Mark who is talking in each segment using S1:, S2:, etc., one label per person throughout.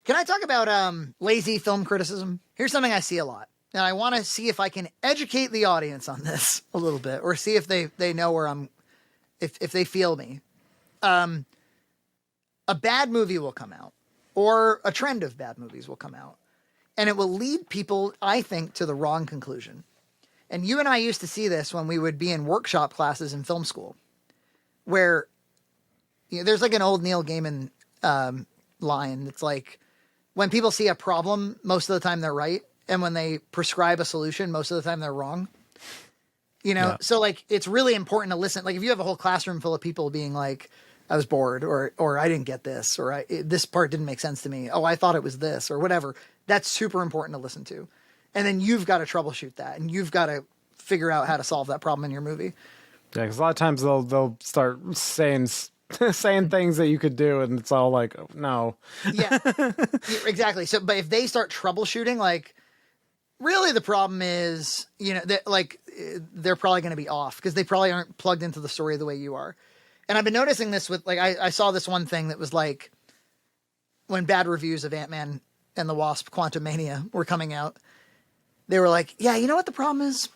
S1: Can I talk about lazy film criticism? Here's something I see a lot. And I want to see if I can educate the audience on this a little bit, or see if they know where I'm, if they feel me. A bad movie will come out, or a trend of bad movies will come out, and it will lead people, I think, to the wrong conclusion. And you and I used to see this when we would be in workshop classes in film school, where there's like an old Neil Gaiman line that's like, when people see a problem, most of the time they're right. And when they prescribe a solution, most of the time they're wrong. So like, it's really important to listen. Like if you have a whole classroom full of people being like, I was bored, or I didn't get this, or this part didn't make sense to me. Oh, I thought it was this, or whatever. That's super important to listen to. And then you've got to troubleshoot that, and you've got to figure out how to solve that problem in your movie.
S2: Yeah, because a lot of times they'll start saying things that you could do, and it's all like, oh, no.
S1: Yeah, exactly. So, but if they start troubleshooting, like, really the problem is, they're probably going to be off because they probably aren't plugged into the story the way you are. And I've been noticing this with, like, I saw this one thing that was like, when bad reviews of Ant-Man and the Wasp: Quantumania were coming out, they were like, yeah, you know what the problem is?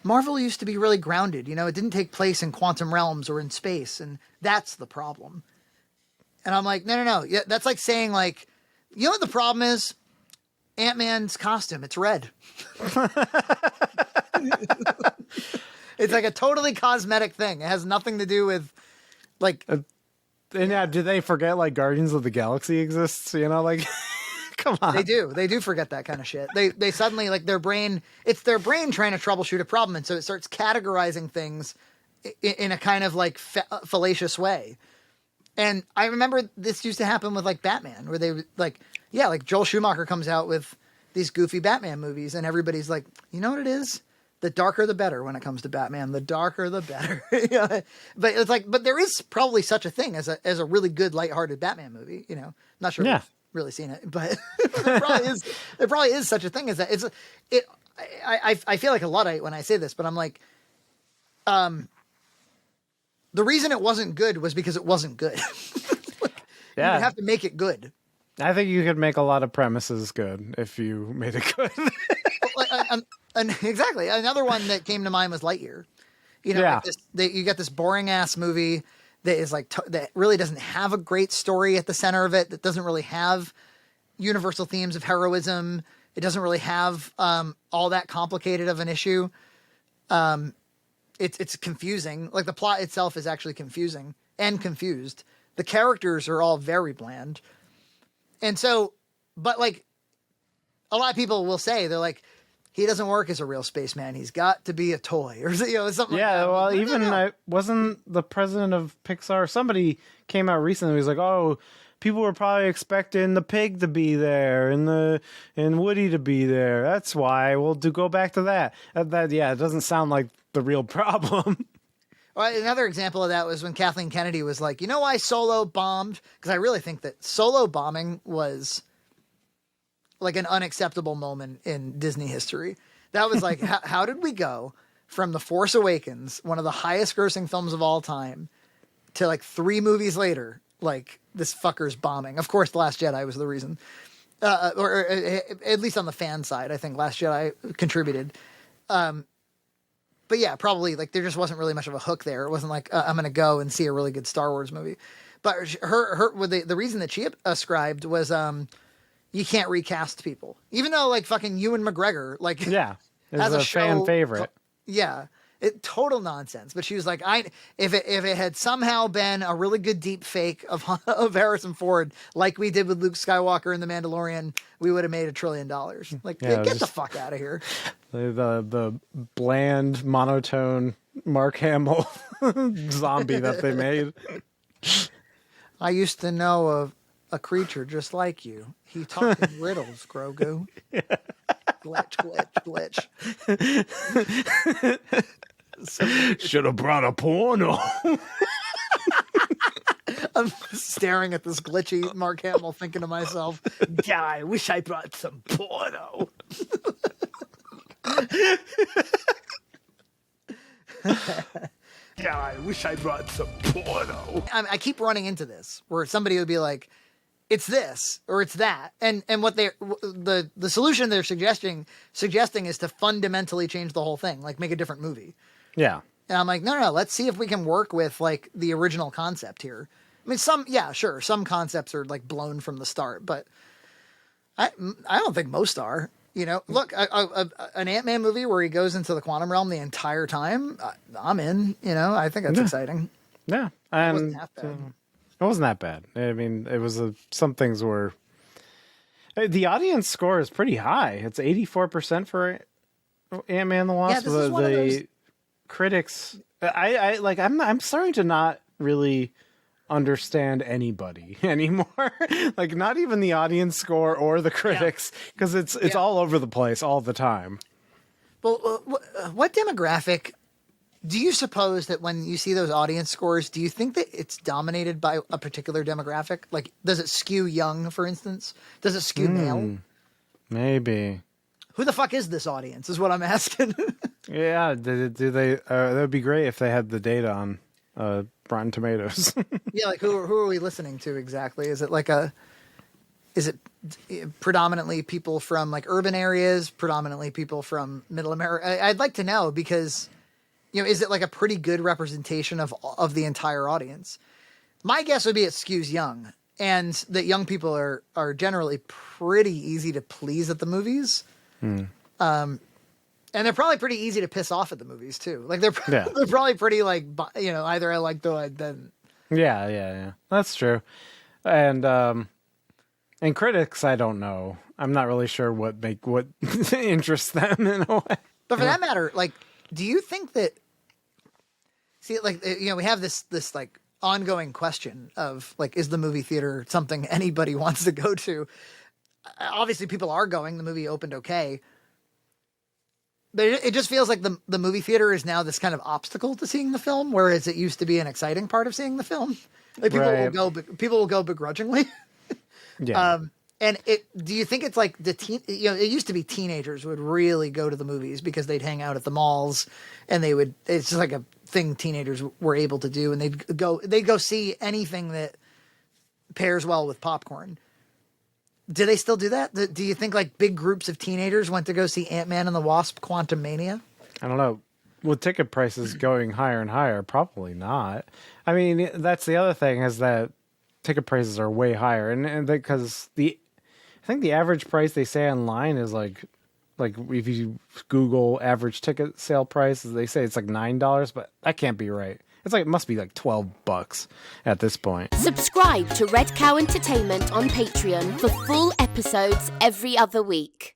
S1: Marvel used to be really grounded. It didn't take place in quantum realms or in space, and that's the problem. And I'm like, no. Yeah, that's like saying, like, you know what the problem is? Ant-Man's costume, it's red. It's like a totally cosmetic thing. It has nothing to do with, like...
S2: and yeah, do they forget, like, Guardians of the Galaxy exists? Like... Come on.
S1: They do forget that kind of shit. They suddenly, like, it's their brain trying to troubleshoot a problem. And so it starts categorizing things in a kind of like fallacious way. And I remember this used to happen with like Batman, where they like Joel Schumacher comes out with these goofy Batman movies, and everybody's like, you know what it is? The darker the better when it comes to Batman. The darker the better. But it's like, but there is probably such a thing as a really good lighthearted Batman movie. Not sure.
S2: Yeah.
S1: Really seen it, but there probably is such a thing as that. I feel like a Luddite when I say this, but I'm like, the reason it wasn't good was because it wasn't good.
S2: Yeah.
S1: You have to make it good.
S2: I think you could make a lot of premises good if you made it good.
S1: Exactly. Another one that came to mind was Lightyear.
S2: Yeah.
S1: Like you got this boring ass movie that is like, that really doesn't have a great story at the center of it. That doesn't really have universal themes of heroism. It doesn't really have all that complicated of an issue. It's confusing. Like the plot itself is actually confusing and confused. The characters are all very bland. And so, but like a lot of people will say, they're like, he doesn't work as a real spaceman. He's got to be a toy or something like that.
S2: Yeah, well, I wasn't the president of Pixar. Somebody came out recently. He was like, "Oh, people were probably expecting the pig to be there and Woody to be there. That's why we'll go back to that." Yeah, it doesn't sound like the real problem.
S1: Well, another example of that was when Kathleen Kennedy was like, "You know why Solo bombed?" Because I really think that Solo bombing was like an unacceptable moment in Disney history. That was like, how did we go from The Force Awakens, one of the highest grossing films of all time, to like 3 movies later, like this fucker's bombing? Of course, The Last Jedi was the reason. Or at least on the fan side, I think Last Jedi contributed. But yeah, probably like there just wasn't really much of a hook there. It wasn't like, I'm going to go and see a really good Star Wars movie. But the reason that she ascribed was, you can't recast people, even though like fucking Ewan McGregor, like,
S2: yeah,
S1: has
S2: a
S1: show,
S2: fan favorite.
S1: Yeah, total nonsense. But she was like, if it had somehow been a really good deep fake of Harrison Ford, like we did with Luke Skywalker in The Mandalorian, we would have made $1 trillion. Like,
S2: yeah,
S1: get the fuck out of here.
S2: The bland, monotone Mark Hamill zombie that they made.
S1: I used to know of a creature just like you. He talked in riddles, Grogu. Yeah. Glitch.
S2: Should have brought a porno.
S1: I'm staring at this glitchy Mark Hamill thinking to myself, yeah, I wish I brought some porno. Yeah, I wish I brought some porno. I keep running into this where somebody would be like, it's this or it's that. And what the solution they're suggesting is to fundamentally change the whole thing, like make a different movie.
S2: Yeah.
S1: And I'm like, no, let's see if we can work with like the original concept here. I mean, some concepts are like blown from the start, but I don't think most are. You know, look, an Ant-Man movie where he goes into the quantum realm the entire time, I'm in. You know, I think that's exciting.
S2: Yeah, and it wasn't half bad. It wasn't that bad. I mean, it was some things were. The audience score is pretty high. It's 84% for Ant-Man and the Wasp.
S1: Yeah, this is one of those...
S2: critics, I'm starting to not really understand anybody anymore. Like, not even the audience score or the critics, because it's all over the place all the time.
S1: Well, what demographic do you suppose that when you see those audience scores, do you think that it's dominated by a particular demographic? Like, does it skew young, for instance? Does it skew male?
S2: Maybe.
S1: Who the fuck is this audience is what I'm asking.
S2: Yeah, do they? That would be great if they had the data on Rotten Tomatoes.
S1: Yeah, like who are we listening to exactly? Is it predominantly people from like urban areas, predominantly people from Middle America? I'd like to know because, you know, is it like a pretty good representation of the entire audience? My guess would be it skews young, and that young people are generally pretty easy to please at the movies. And they're probably pretty easy to piss off at the movies too. Like they're probably pretty like, you know, either I liked or I didn't.
S2: Yeah. That's true. And critics, I don't know. I'm not really sure what interests them in a way.
S1: But for that matter, like, do you think that? See, like, you know, we have this like ongoing question of like, is the movie theater something anybody wants to go to? Obviously, people are going. The movie opened okay. But it just feels like the movie theater is now this kind of obstacle to seeing the film, whereas it used to be an exciting part of seeing the film. Like people will go begrudgingly.
S2: Yeah.
S1: And do you think it's like it used to be teenagers would really go to the movies because they'd hang out at the malls and it's just like a thing teenagers were able to do. And they'd go see anything that pairs well with popcorn. Do they still do that? Do you think like big groups of teenagers went to go see Ant-Man and the Wasp: Quantumania?
S2: I don't know. With ticket prices going higher and higher, probably not. I mean, that's the other thing is that ticket prices are way higher, and because I think the average price they say online is like if you Google average ticket sale price, they say it's like $9, but that can't be right. It's like, it must be like $12 at this point.
S3: Subscribe to Red Cow Entertainment on Patreon for full episodes every other week.